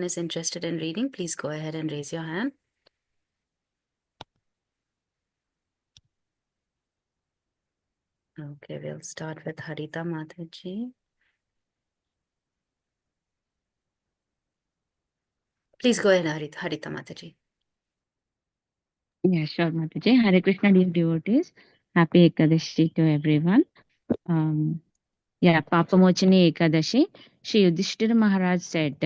is interested in reading, please go ahead and raise your hand. Okay, we'll start with Harita Mataji. Please go ahead, Harita Mataji. Yeah, sure, Mataji. Hare Krishna, dear devotees. Happy Ekadashi to everyone. Um, yeah, Papamocani Ekadashi. Shri Yudhishthira Maharaj said,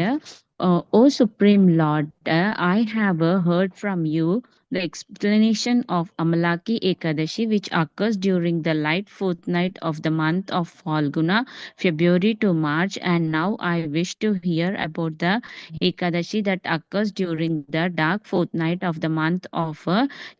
O Supreme Lord, I have heard from you the explanation of Amalaki Ekadashi, which occurs during the light fortnight of the month of Falguna, February to March, and now I wish to hear about the Ekadashi that occurs during the dark fortnight of the month of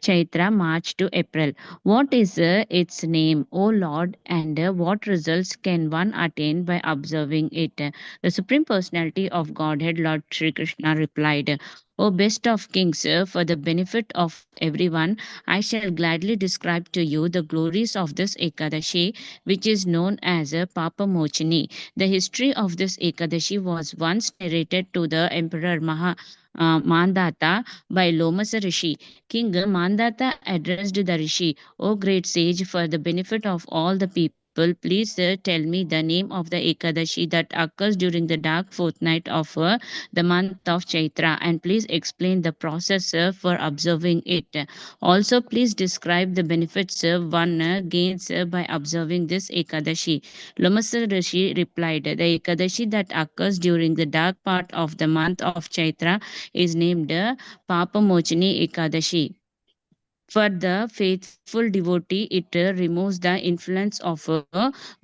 Chaitra, March to April. What is its name, O Lord, and what results can one attain by observing it? The Supreme Personality of Godhead, Lord Sri Krishna, replied, O best of kings, for the benefit of everyone, I shall gladly describe to you the glories of this Ekadashi, which is known as Papamochini. The history of this Ekadashi was once narrated to the Emperor Mandata by Lomasa Rishi. King Mandata addressed the Rishi, O great sage, for the benefit of all the people, please tell me the name of the Ekadashi that occurs during the dark fortnight of the month of Chaitra, and please explain the process for observing it. Also, please describe the benefits one gains by observing this Ekadashi. Lomasa Rishi replied, the Ekadashi that occurs during the dark part of the month of Chaitra is named Papamochini Ekadashi. For the faithful devotee, it removes the influence of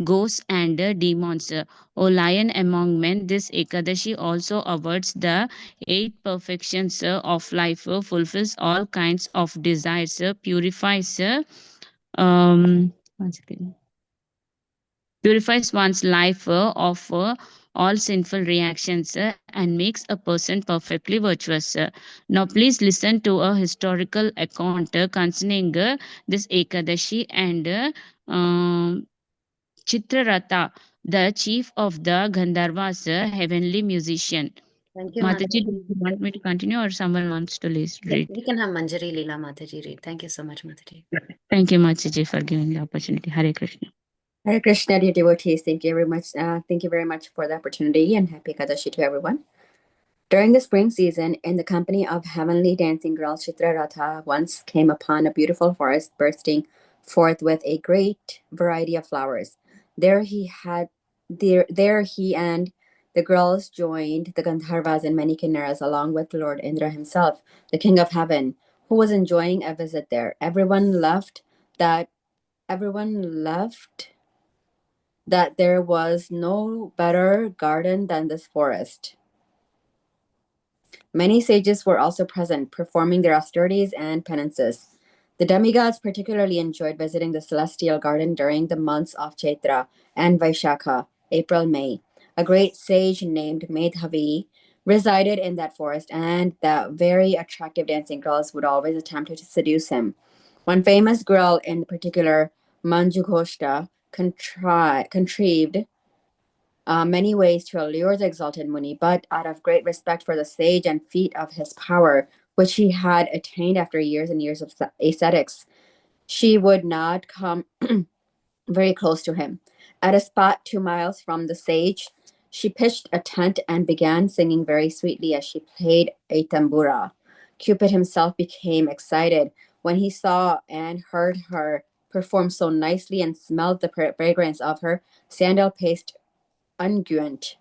ghosts and demons. O lion among men, this Ekadashi also awards the eight perfections of life, fulfills all kinds of desires, purifies. One second. Purifies one's life of all sinful reactions and makes a person perfectly virtuous. Now, please listen to a historical account concerning this Ekadashi and Chitraratha, the chief of the Gandharvas, heavenly musician. Thank you, Mataji, do Mataji. you want me to continue or someone wants to Yeah, read? we can have Manjari Leela Mataji read. Thank you so much, Mataji. Thank you, Mataji, for giving the opportunity. Hare Krishna. Hare Krishna, dear devotees. Thank you very much. Thank you very much for the opportunity, and happy Kadashi to everyone. During the spring season, in the company of heavenly dancing girl Chitraratha once came upon a beautiful forest bursting forth with a great variety of flowers. There he had there he and the girls joined the Gandharvas and many kinnaras along with Lord Indra himself, the king of heaven, who was enjoying a visit there. Everyone loved that there was no better garden than this forest. Many sages were also present, performing their austerities and penances. The demigods particularly enjoyed visiting the celestial garden during the months of Chaitra and Vaishakha, April, May. A great sage named Medhavi resided in that forest, and the very attractive dancing girls would always attempt to seduce him. One famous girl in particular, Manjughosha, contrived many ways to allure the exalted Muni, but out of great respect for the sage and feat of his power, which he had attained after years and years of ascetics, she would not come very close to him. At a spot 2 miles from the sage, she pitched a tent and began singing very sweetly as she played a tambura. Cupid himself became excited when he saw and heard her perform so nicely and smelled the fragrance of her sandal paste unguent.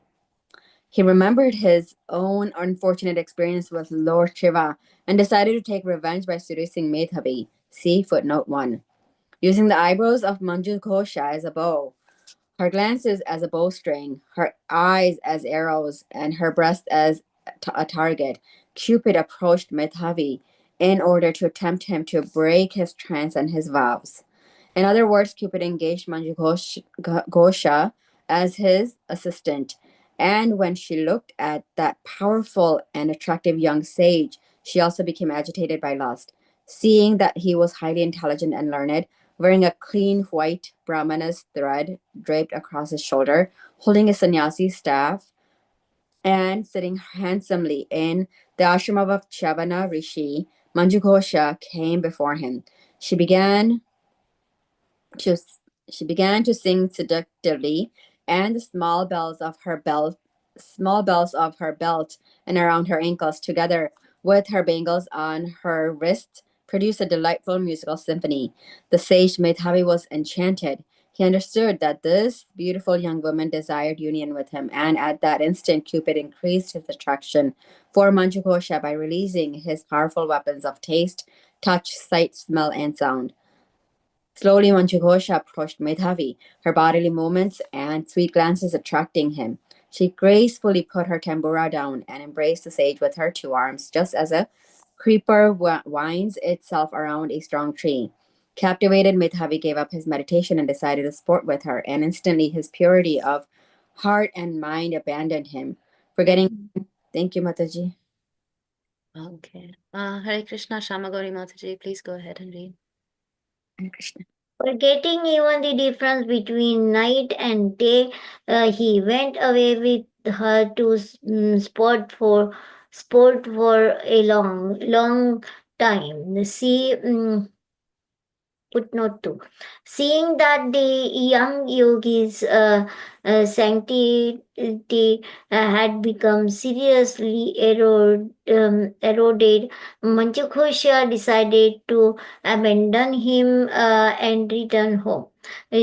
He remembered his own unfortunate experience with Lord Shiva and decided to take revenge by seducing Medhavi. See footnote 1. Using the eyebrows of Manju Ghosha as a bow, her glances as a bowstring, her eyes as arrows, and her breast as a target, Cupid approached Medhavi in order to tempt him to break his trance and his vows. In other words, Cupid engaged Manju Ghosha as his assistant, and when she looked at that powerful and attractive young sage, she also became agitated by lust. Seeing that he was highly intelligent and learned, wearing a clean white brahmana's thread draped across his shoulder, holding a sannyasi's staff, and sitting handsomely in the ashram of Chavana Rishi, Manjughosha came before him. She began to she began to sing seductively, and the small bells of her belt and around her ankles, together with her bangles on her wrist, produced a delightful musical symphony. The sage Medhavi was enchanted. He understood that this beautiful young woman desired union with him, and at that instant Cupid increased his attraction for Manjughosha by releasing his powerful weapons of taste, touch, sight, smell, and sound. Slowly, Manchughosha approached Medhavi, her bodily movements and sweet glances attracting him. She gracefully put her tambura down and embraced the sage with her two arms, just as a creeper winds itself around a strong tree. Captivated, Medhavi gave up his meditation and decided to sport with her, and instantly his purity of heart and mind abandoned him. Forgetting. Thank you, Mataji. Okay. Hare Krishna, Shamagori Mataji, please go ahead and read. Hare Krishna. Forgetting even the difference between night and day, he went away with her to sport for a long time. See, Footnote 2. Seeing that the young yogi's sanctity had become seriously eroded, Manchukhosha decided to abandon him and return home.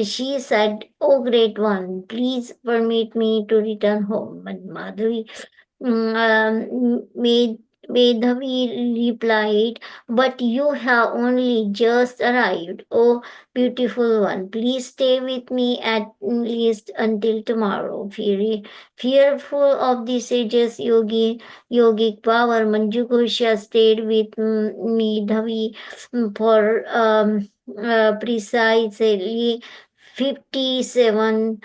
She said, "Oh, great one, please permit me to return home." But Madhavi Med- Medhavi replied, "But you have only just arrived. Oh, beautiful one, please stay with me at least until tomorrow." Fearful of the sage's yogic power, Manju Ghosha stayed with Medhavi for precisely 57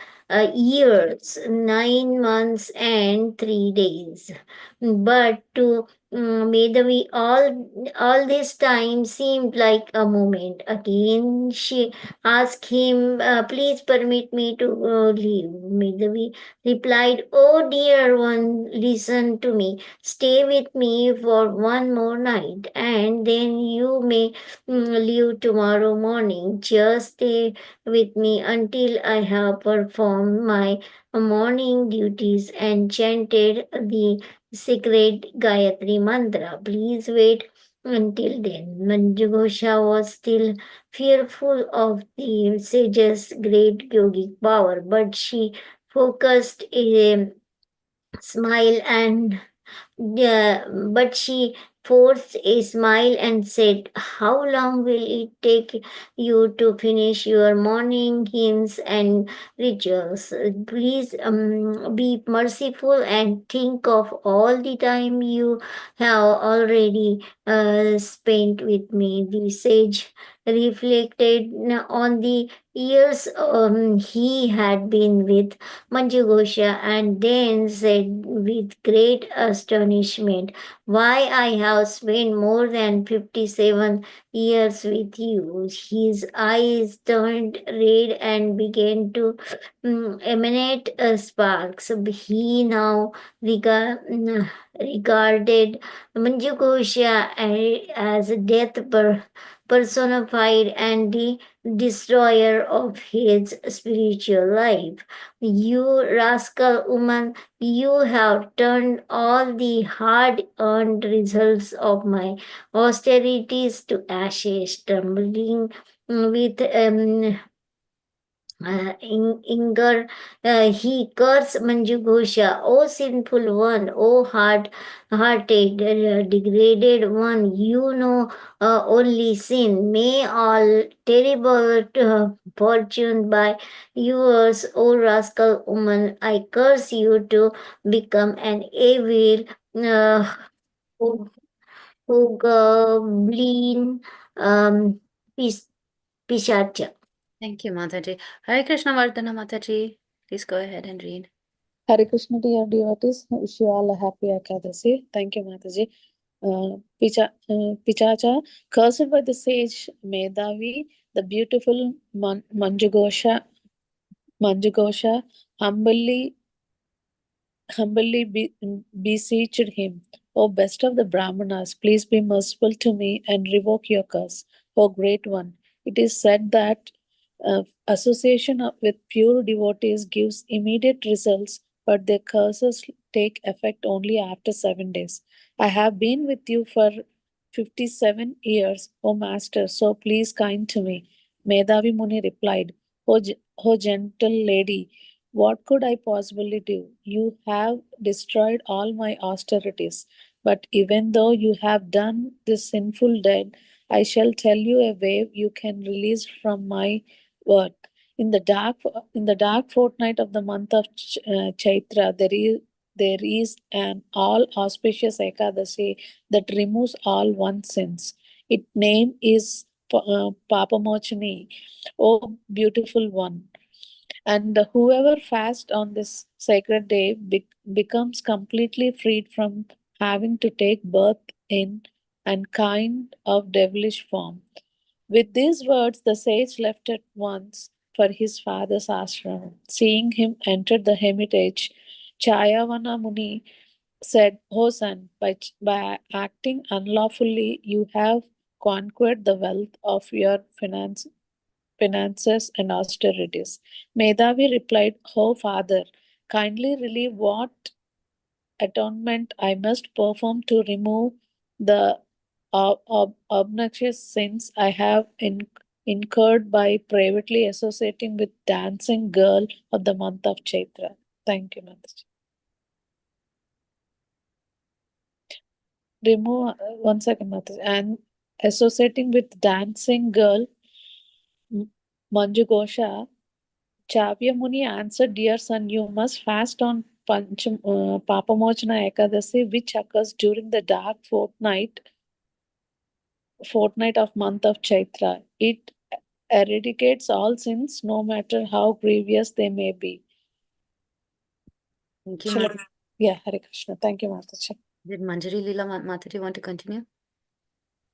years, 9 months, and 3 days. But to Medhavi, all this time seemed like a moment. Again, she asked him, "Please permit me to leave." Medhavi replied, "Oh, dear one, listen to me. Stay with me for one more night, and then you may leave tomorrow morning. Just stay with me until I have performed my morning duties and chanted the sacred Gayatri mantra. Please wait until then." Manjughosha was still fearful of the sage's great yogic power, but she focused a smile and but she forced a smile and said, "How long will it take you to finish your morning hymns and rituals? Please be merciful and think of all the time you have already spent with me." The sage reflected on the years he had been with Manjughosha and then said with great astonishment, "Why, I have spent more than 57 years with you." His eyes turned red and began to emanate sparks. He now regarded Manjughosha as death personified and the destroyer of his spiritual life. "You rascal woman, you have turned all the hard earned results of my austerities to ashes." Trembling with Inger, he cursed Manjughosha, "O sinful one, O hard-hearted, degraded one, you know only sin. May all terrible fortune by yours, O rascal woman. I curse you to become an evil who goblin pis- pishacha." Thank you, Mataji. Hare Krishna, Vardhana Mataji, please go ahead and read. Hare Krishna, dear devotees. Wish you all a happy Ekadasi. Thank you, Mataji. Pichacha, cursed by the sage Medhavi, the beautiful Manjughosha humbly humbly beseeched him, O best of the Brahmanas, please be merciful to me and revoke your curse. O great one, it is said that association with pure devotees gives immediate results, but their curses take effect only after 7 days. I have been with you for 57 years, O master, so please kind to me. Medhavi Muni replied, O gentle lady, what could I possibly do? You have destroyed all my austerities. But even though you have done this sinful deed, I shall tell you a way you can release from my work. In the dark fortnight of the month of Chaitra, there is an all auspicious Ekadasi that removes all one's sins. Its name is Papamocani, O beautiful one. And whoever fasts on this sacred day becomes completely freed from having to take birth in and kind of devilish form. With these words, the sage left at once for his father's ashram. Seeing him enter the hermitage, Chayavana Muni said, O son, by acting unlawfully, you have conquered the wealth of your finances and austerities. Medhavi replied, O father, kindly relieve what atonement I must perform to remove the obnoxious sins I have incurred by privately associating with dancing girl of the month of Chaitra. Thank you, Mataji. Remove one second, Mataji. And associating with dancing girl Manju Gosha, Chavya Muni answered, Dear son, you must fast on Papamochana Ekadasi, which occurs during the dark fortnight of month of Chaitra. It eradicates all sins, no matter how grievous they may be. Thank you, Shall I- Mataji. Yeah, Hare Krishna. Thank you, Mataji. Did Manjari Leela Mataji want to continue?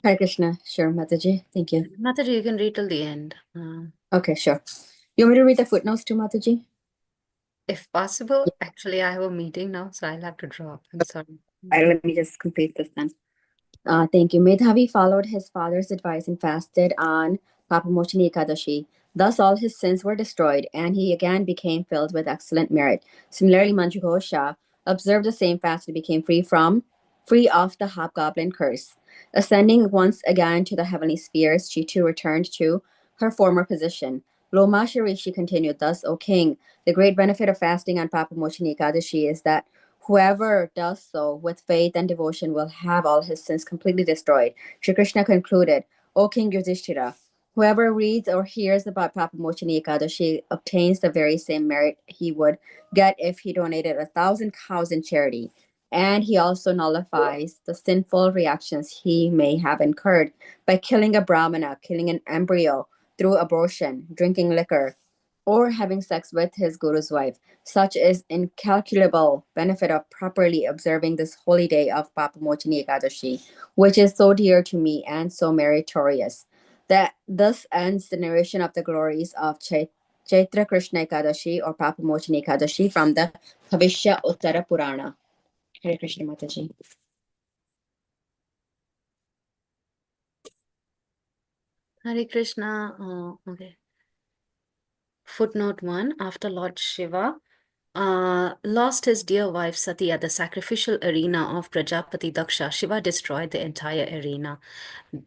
Hare Krishna. Sure, Mataji. Thank you. Mataji, you can read till the end. Okay, sure. You want me to read the footnotes too, Mataji? If possible. Actually, I have a meeting now, so I'll have to drop. I'm sorry. Let me just complete this then. Thank you. Medhavi followed his father's advice and fasted on Papamochani Ekadashi. Thus, all his sins were destroyed, and he again became filled with excellent merit. Similarly, Manjughosha observed the same fast and became free of the hobgoblin curse. Ascending once again to the heavenly spheres, she too returned to her former position. Loma Sharishi continued, Thus, O king, the great benefit of fasting on Papamochani Ekadashi is that whoever does so with faith and devotion will have all his sins completely destroyed. Shri Krishna concluded, O King Yudhishthira, whoever reads or hears about Papamochani Ekadashi obtains the very same merit he would get if he donated 1,000 cows in charity. And he also nullifies the sinful reactions he may have incurred by killing a brahmana, killing an embryo through abortion, drinking liquor, or having sex with his guru's wife. Such is incalculable benefit of properly observing this holy day of Papamochani Ekadashi, which is so dear to me and so meritorious. That thus ends the narration of the glories of Chaitra Krishna Ekadashi or Papamochani Ekadashi from the Bhavishya Uttara Purana. Hare Krishna Mataji. Hare Krishna. Okay. Footnote 1. After Lord Shiva lost his dear wife Sati at the sacrificial arena of Prajapati Daksha, Shiva destroyed the entire arena.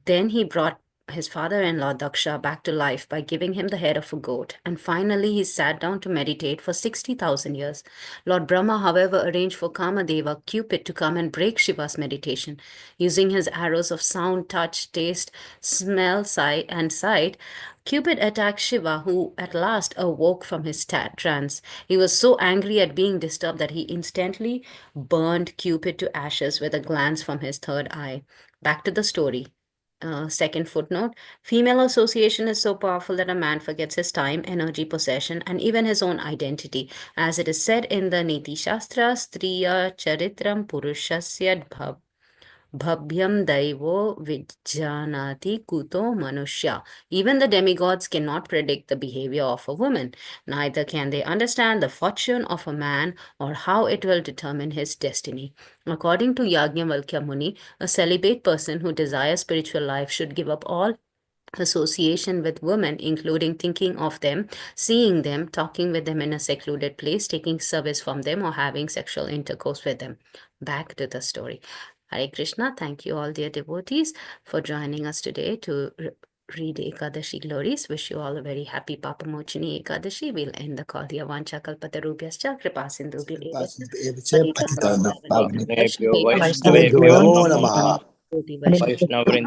Then he brought his father-in-law Daksha back to life by giving him the head of a goat. And finally, he sat down to meditate for 60,000 years. Lord Brahma, however, arranged for Kamadeva, Cupid, to come and break Shiva's meditation. Using his arrows of sound, touch, taste, smell, sight, and sight, Cupid attacked Shiva, who at last awoke from his trance. He was so angry at being disturbed that he instantly burned Cupid to ashes with a glance from his third eye. Back to the story. Second footnote, female association is so powerful that a man forgets his time, energy, possession, and even his own identity. As it is said in the Niti Shastra, Striya Charitram Purushasya Bhabhyam Daivo Vijanati Kuto Manushya. Even the demigods cannot predict the behavior of a woman. Neither can they understand the fortune of a man or how it will determine his destiny. According to Yajnavalkya Muni, a celibate person who desires spiritual life should give up all association with women, including thinking of them, seeing them, talking with them in a secluded place, taking service from them, or having sexual intercourse with them. Back to the story. Hare Krishna. Thank you all, dear devotees, for joining us today to read Ekadashi glories. Wish you all a very happy Papamochini Ekadashi. We'll end the call. Yavancha kalpatarubhyascha kripa sindhubhyeva पतितानां पावनेभ्यो Vaishnavebhyo वैष्णवेभ्यो namo नमः Koti Vaishnava वैष्णववृन्द